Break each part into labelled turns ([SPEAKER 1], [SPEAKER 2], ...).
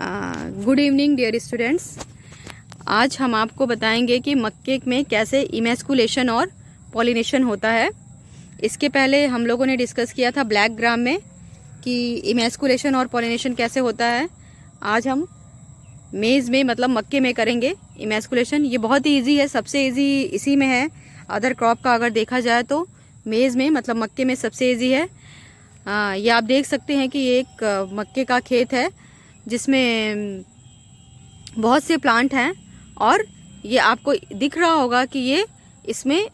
[SPEAKER 1] Good evening dear students. आज हम आपको बताएंगे कि मक्के में कैसे इमैस्कुलेशन और पॉलिनेशन होता है। इसके पहले हम लोगों ने डिस्कस किया था ब्लैक ग्राम में कि इमैस्कुलेशन और पॉलिनेशन कैसे होता है। आज हम मेज़ में मतलब मक्के में करेंगे इमैस्कुलेशन। ये बहुत ही ईजी है, सबसे ईजी इसी में है। अदर क्रॉप का अगर देखा जाए तो मेज़ में मतलब मक्के में सबसे ईजी है। ये आप देख सकते हैं कि ये एक मक्के का खेत है जिसमें बहुत से प्लांट हैं और ये आपको दिख रहा होगा कि ये इसमें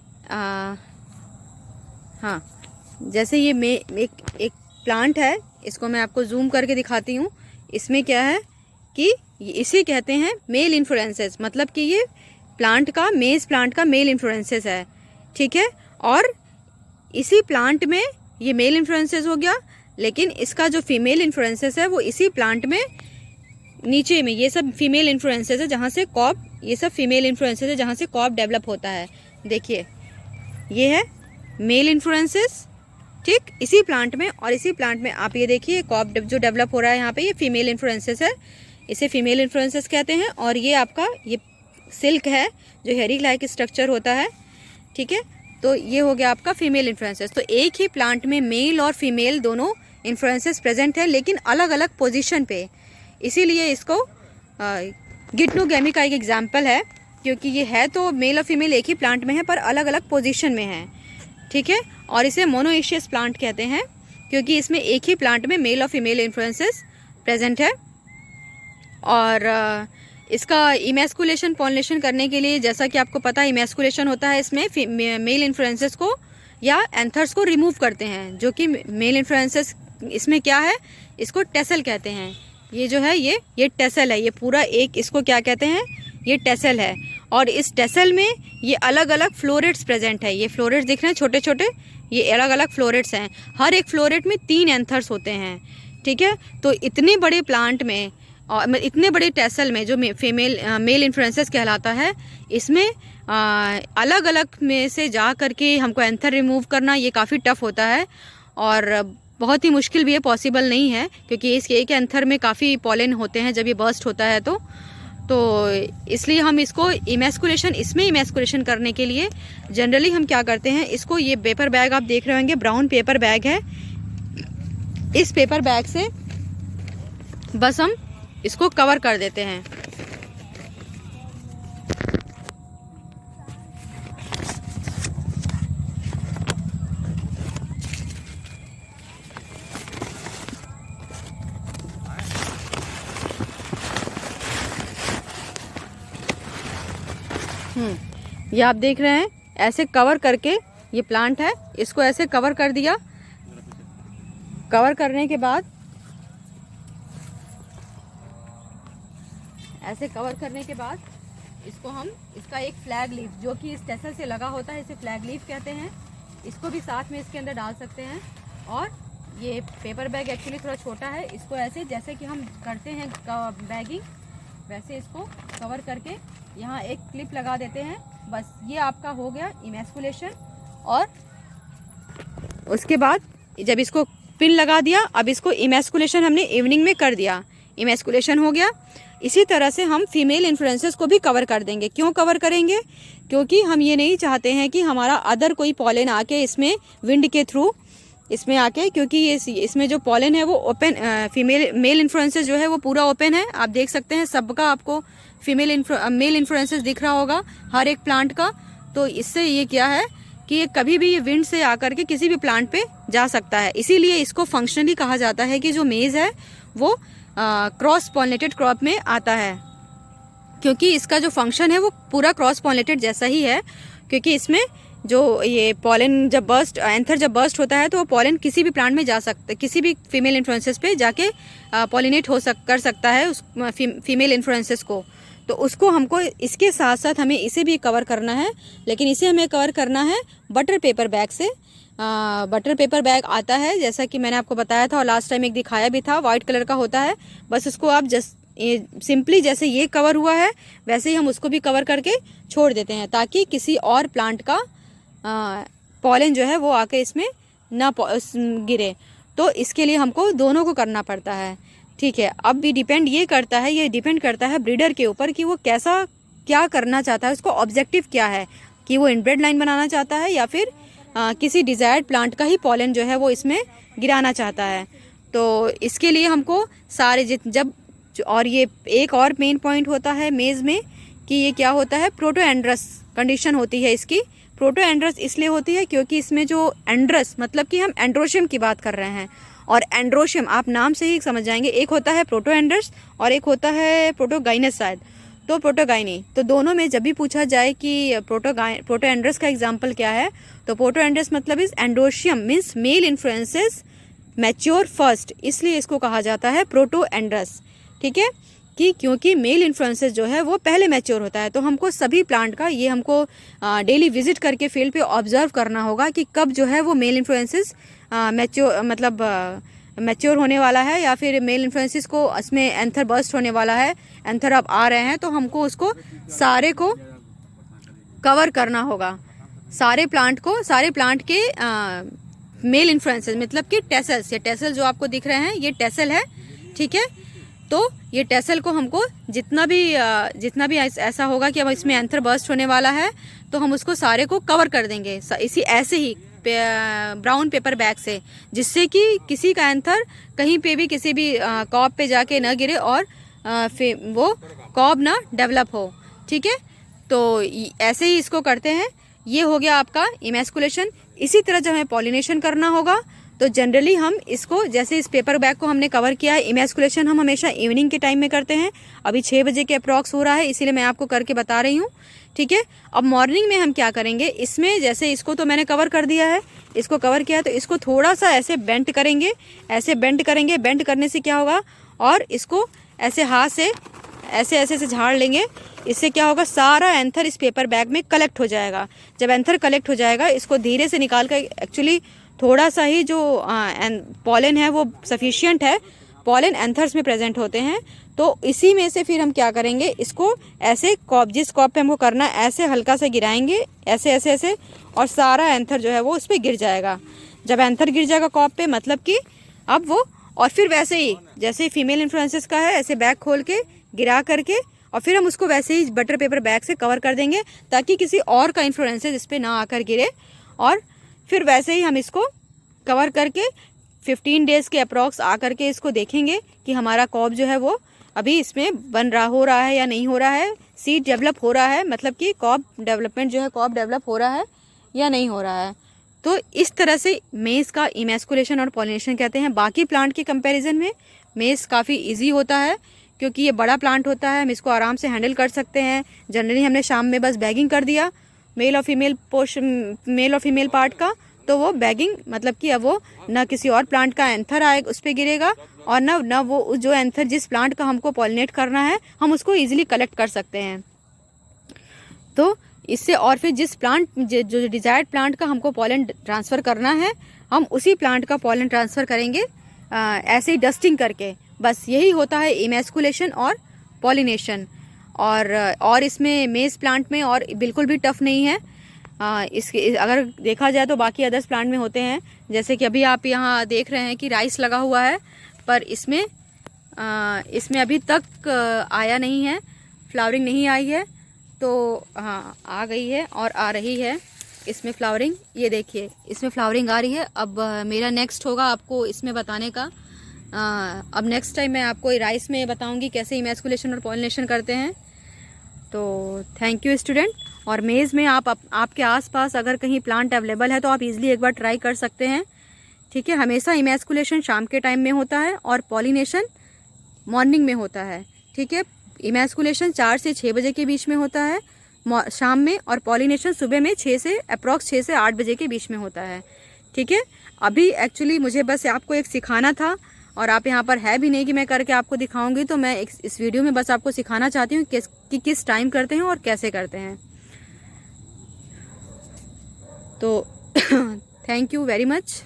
[SPEAKER 1] हाँ, जैसे ये एक प्लांट है, इसको मैं आपको जूम करके दिखाती हूँ। इसमें क्या है कि इसे कहते हैं मेल इन्फ्लोरेंसेस, मतलब कि ये प्लांट का मेज़ प्लांट का मेल इन्फ्लोरेंसेस है, ठीक है। और इसी प्लांट में ये मेल इन्फ्लोरेंसेस हो गया, लेकिन इसका जो फीमेल इन्फ्लोरेंसेस है वो इसी प्लांट में नीचे में, ये सब फीमेल इन्फ्लोरेंसेस है जहाँ से कॉप, ये सब फीमेल इन्फ्लोरेंसेस है जहाँ से कॉप डेवलप होता है। देखिए ये है मेल इन्फ्लोरेंसेस, ठीक, इसी प्लांट में। और इसी प्लांट में आप ये देखिए कॉप जो डेवलप हो रहा है यहाँ पे, ये फीमेल इन्फ्लोरेंसेस है, इसे फीमेल इन्फ्लोरेंसेस कहते हैं। और ये आपका ये सिल्क है जो हेरी लाइक स्ट्रक्चर होता है, ठीक है। तो ये हो गया आपका फीमेल इन्फ्लोरेंसेस। तो एक ही प्लांट में मेल और फीमेल दोनों इन्फ्लोरेंसेस प्रेजेंट है, लेकिन अलग अलग पोजीशन पे। इसीलिए इसको गिटनोगैमी का एक एग्जाम्पल है, क्योंकि ये है तो मेल और फीमेल एक ही प्लांट में है पर अलग अलग पोजीशन में है, ठीक है। और इसे मोनोइशियस प्लांट कहते हैं क्योंकि इसमें एक ही प्लांट में मेल और फीमेल इन्फ्लोरेंसेस प्रेजेंट है। और इसका इमैस्कुलेशन पॉलिनेशन करने के लिए, जैसा कि आपको पता है, इमैस्कुलेशन होता है इसमें मेल इन्फ्लोरेंसेस को या एंथर्स को रिमूव करते हैं, जो कि मेल इन्फ्लोरेंसेस इसमें क्या है, इसको टेसल कहते हैं। ये जो है ये टेसल है, ये पूरा एक, इसको क्या कहते हैं, ये टेसल है। और इस टेसल में ये अलग अलग फ्लोरेट्स प्रेजेंट है। ये फ्लोरेट्स दिख रहे हैं छोटे छोटे, ये अलग अलग फ्लोरेट्स हैं। हर एक फ्लोरेट में 3 एंथर्स होते हैं, ठीक है। तो इतने बड़े प्लांट में और इतने बड़े टेसल में जो फीमेल मेल इन्फ्लोरेंसेस कहलाता है, इसमें अलग अलग में से जा करके हमको एंथर रिमूव करना ये काफ़ी टफ होता है और बहुत ही मुश्किल भी है, पॉसिबल नहीं है, क्योंकि इस एक एंथर में काफ़ी पॉलन होते हैं जब ये बर्स्ट होता है। तो इसलिए हम इसको इसमें इमैस्कुलेशन करने के लिए जनरली हम क्या करते हैं, इसको, ये पेपर बैग आप देख रहे होंगे, ब्राउन पेपर बैग है, इस पेपर बैग से बस हम इसको कवर कर देते हैं। ये आप देख रहे हैं, ऐसे कवर करके, ये प्लांट है, इसको ऐसे कवर कर दिया। कवर करने के बाद, ऐसे कवर करने के बाद इसको हम, इसका एक फ्लैग लीफ जो कि इस टेसल से लगा होता है, इसे फ्लैग लीफ कहते हैं, इसको भी साथ में इसके अंदर डाल सकते हैं। और ये पेपर बैग एक्चुअली थोड़ा छोटा है, इसको ऐसे जैसे कि हम करते हैं बैगिंग, वैसे इसको कवर करके यहाँ एक क्लिप लगा देते हैं। बस ये आपका हो गया इमैस्कुलेशन। और उसके बाद जब इसको पिन लगा दिया, अब इसको इमैस्कुलेशन हमने इवनिंग में कर दिया, इमैस्कुलेशन हो गया। इसी तरह से हम फीमेल इन्फ्लोरेंसेस को भी कवर कर देंगे। क्यों कवर करेंगे? क्योंकि हम ये नहीं चाहते हैं कि हमारा अदर कोई पॉलन आके इसमें विंड के थ्रू इसमें आके, क्योंकि ये इसमें जो पॉलन है वो ओपन, मेल इन्फ्लोरेंसेस जो है वो पूरा ओपन है। आप देख सकते हैं सबका आपको मेल इन्फ्लोरेंसेस दिख रहा होगा हर एक प्लांट का। तो इससे ये क्या है कि ये कभी भी ये विंड से आकर के किसी भी प्लांट पे जा सकता है। इसीलिए इसको फंक्शनली कहा जाता है कि जो मेज है वो क्रॉस पॉलिनेटेड क्रॉप में आता है, क्योंकि इसका जो फंक्शन है वो पूरा क्रॉस पॉलिनेटेड जैसा ही है। क्योंकि इसमें जो ये पॉलन जब एंथर जब बर्स्ट होता है तो वो पॉलन किसी भी प्लांट में जा सकता है, किसी भी फीमेल इन्फ्लोरेंसेस पे जाके पॉलिनेट कर सकता है उस फीमेल इन्फ्लोरेंसेस को। तो उसको हमको इसके साथ साथ हमें इसे भी कवर करना है, लेकिन इसे हमें कवर करना है बटर पेपर बैग से। बटर पेपर बैग आता है, जैसा कि मैंने आपको बताया था और लास्ट टाइम एक दिखाया भी था, वाइट कलर का होता है। बस उसको आप सिंपली जैसे ये कवर हुआ है वैसे ही हम उसको भी कवर करके छोड़ देते हैं, ताकि किसी और प्लांट का पॉलन जो है वो आके इसमें ना गिरे। तो इसके लिए हमको दोनों को करना पड़ता है। ठीक है, अब भी डिपेंड ये करता है, ये डिपेंड करता है ब्रीडर के ऊपर कि वो कैसा क्या करना चाहता है, उसको ऑब्जेक्टिव क्या है, कि वो इनब्रेड लाइन बनाना चाहता है या फिर किसी डिज़ायर्ड प्लांट का ही पॉलन जो है वो इसमें गिराना चाहता है। तो इसके लिए हमको सारे जब और ये एक और मेन पॉइंट होता है मेज़ में कि ये क्या होता है, प्रोटोएंड्रस कंडीशन होती है इसकी। प्रोटोएंड्रस इसलिए होती है क्योंकि इसमें जो एंड्रस मतलब कि हम एंड्रोशियम की बात कर रहे हैं, और एंड्रोशियम आप नाम से ही समझ जाएंगे, एक होता है प्रोटोएंड्रस और एक होता है प्रोटोगाइनस शायद, तो प्रोटोगाइनी। तो दोनों में जब भी पूछा जाए कि प्रोटोएंड्रस का एग्जाम्पल क्या है, तो प्रोटोएंड्रस मतलब इस androecium means male influences mature first, इसलिए इसको कहा जाता है प्रोटोएंड्रस। ठीक है, कि क्योंकि मेल इन्फ्लुएंसेस जो है वो पहले मैच्योर होता है। तो हमको सभी प्लांट का ये हमको डेली विजिट करके फील्ड पे ऑब्जर्व करना होगा कि कब जो है वो मेल इन्फ्लुएंसेस मैच्योर मतलब मैच्योर होने वाला है, या फिर मेल इन्फ्लुएंसेस को इसमें एंथर बर्स्ट होने वाला है, एंथर अब आ रहे हैं, तो हमको उसको सारे को कवर करना होगा, सारे प्लांट को, सारे प्लांट के मेल इन्फ्लुएंसेस मतलब कि टेसल्स, ये टेसल जो आपको दिख रहे हैं ये टेसल है। ठीक है, तो ये टेसल को हमको जितना भी ऐसा होगा कि अब इसमें एंथर बर्स्ट होने वाला है, तो हम उसको सारे को कवर कर देंगे इसी ऐसे ही ब्राउन पेपर बैग से, जिससे कि किसी का एंथर कहीं पे भी किसी भी कॉब पे जाके न गिरे और फिर वो कॉब ना डेवलप हो। ठीक है, तो ऐसे ही इसको करते हैं। ये हो गया आपका इमैस्कुलेशन। इसी तरह जब हमें पॉलिनेशन करना होगा तो जनरली हम इसको, जैसे इस पेपर बैग को हमने कवर किया है, इमैस्कुलेशन हम हमेशा इवनिंग के टाइम में करते हैं। अभी 6 बजे के अप्रॉक्स हो रहा है, इसीलिए मैं आपको करके बता रही हूँ। ठीक है, अब मॉर्निंग में हम क्या करेंगे, इसमें जैसे इसको तो मैंने कवर कर दिया है, इसको कवर किया है, तो इसको थोड़ा सा ऐसे बेंड करेंगे, ऐसे बेंड करेंगे। बेंड करने से क्या होगा, और इसको ऐसे हाथ से ऐसे ऐसे से झाड़ लेंगे। इससे क्या होगा, सारा एंथर इस पेपर बैग में कलेक्ट हो जाएगा। जब एंथर कलेक्ट हो जाएगा, इसको धीरे से निकाल कर, एक्चुअली थोड़ा सा ही जो पॉलन है वो सफिशिएंट है, पॉलन एंथर्स में प्रेजेंट होते हैं। तो इसी में से फिर हम क्या करेंगे, इसको ऐसे कॉप, जिस कॉप पे हमको करना है ऐसे हल्का से गिराएंगे, ऐसे ऐसे ऐसे, और सारा एंथर जो है वो उस पर गिर जाएगा। जब एंथर गिर जाएगा कॉप पे, मतलब कि अब वो, और फिर वैसे ही जैसे फीमेल इन्फ्लुएंसेस का है, ऐसे बैग खोल के गिरा करके, और फिर हम उसको वैसे ही बटर पेपर बैग से कवर कर देंगे, ताकि किसी और का इन्फ्लुएंसेस इस पर ना आकर गिरे। और फिर वैसे ही हम इसको कवर करके 15 डेज़ के अप्रॉक्स आकर के इसको देखेंगे कि हमारा कॉब जो है वो अभी इसमें हो रहा है या नहीं हो रहा है, सीड डेवलप हो रहा है, मतलब कि कॉब डेवलपमेंट जो है, कॉब डेवलप हो रहा है या नहीं हो रहा है। तो इस तरह से मेज़ का इमैस्कुलेशन और पॉलिनेशन कहते हैं। बाकी प्लांट के कंपैरिजन में मेज़ काफ़ी इजी होता है, क्योंकि ये बड़ा प्लांट होता है, हम इसको आराम से हैंडल कर सकते हैं। जनरली हमने शाम में बस बैगिंग कर दिया मेल और फीमेल पार्ट का, तो वो बैगिंग मतलब कि अब वो ना किसी और प्लांट का एंथर आएगा उस पर गिरेगा, और ना वो जो एंथर जिस प्लांट का हमको पॉलिनेट करना है हम उसको इजीली कलेक्ट कर सकते हैं। तो इससे, और फिर जिस प्लांट जो डिजायर्ड प्लांट का हमको पॉलन ट्रांसफ़र करना है, हम उसी प्लांट का पॉलन ट्रांसफ़र करेंगे ऐसे ही डस्टिंग करके। बस यही होता है इमैस्कुलेशन और पॉलिनेशन। और इसमें मेज़ प्लांट में और बिल्कुल भी टफ नहीं है। इसके अगर देखा जाए तो बाकी अदर्स प्लांट में होते हैं, जैसे कि अभी आप यहाँ देख रहे हैं कि राइस लगा हुआ है, पर इसमें अभी तक आया नहीं है, फ्लावरिंग नहीं आई है। तो हाँ, आ गई है और आ रही है इसमें फ्लावरिंग, ये देखिए इसमें फ्लावरिंग आ रही है। अब मेरा नेक्स्ट होगा आपको इसमें बताने का। अब नेक्स्ट टाइम मैं आपको राइस में बताऊंगी कैसे इमैस्कुलेशन और पॉलिनेशन करते हैं। तो थैंक यू स्टूडेंट। और मेज़ में आपके आसपास अगर कहीं प्लांट अवेलेबल है तो आप इजीली एक बार ट्राई कर सकते हैं। ठीक है, हमेशा इमैस्कुलेशन शाम के टाइम में होता है और पॉलिनेशन मॉर्निंग में होता है। ठीक है, इमैस्कुलेशन 4 से 6 बजे के बीच में होता है शाम में, और पॉलिनेशन सुबह में 6 से 8 बजे के बीच में होता है। ठीक है, अभी एक्चुअली मुझे बस आपको एक सिखाना था, और आप यहाँ पर है भी नहीं कि मैं करके आपको दिखाऊंगी, तो मैं इस वीडियो में बस आपको सिखाना चाहती हूँ कि किस टाइम करते हैं और कैसे करते हैं। तो थैंक यू वेरी मच।